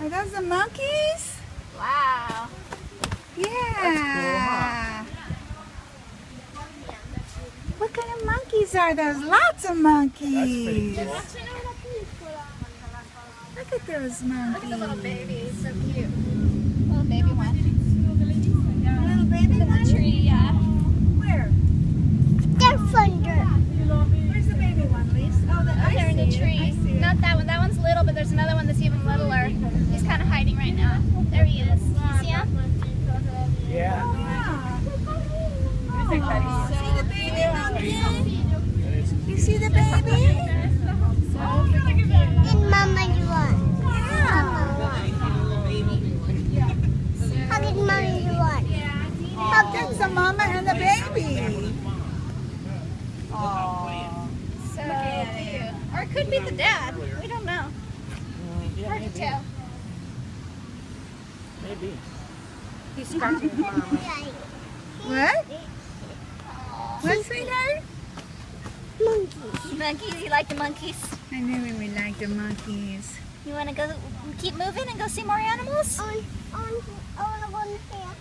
Are those the monkeys? Wow. Yeah. What kind of monkeys are those? Lots of monkeys. Look at those monkeys. Look at the little baby. It's so cute. Little baby one. Little baby In one? the tree, yeah. Where? They're thunder. Where's the baby one, Lise? Oh, They're in the tree. I see it. Not that one. That one's little, but there's another one that's even littler. He's kind of hiding right now. There he is. You see him? Yeah. Yeah. Oh, See the baby monkey? You see the baby? And Mama's one. Yeah. How did Mommy's one? Oh, that's the mama and the baby. Oh. so cute. Or it could be the dad. We don't know. Yeah, Hard to maybe. tell. Maybe. He's scratching his mom. What? What, sweetheart? Monkey. Monkeys. You like the monkeys? I knew we would like the monkeys. You want to go keep moving and go see more animals? On, on, on one here.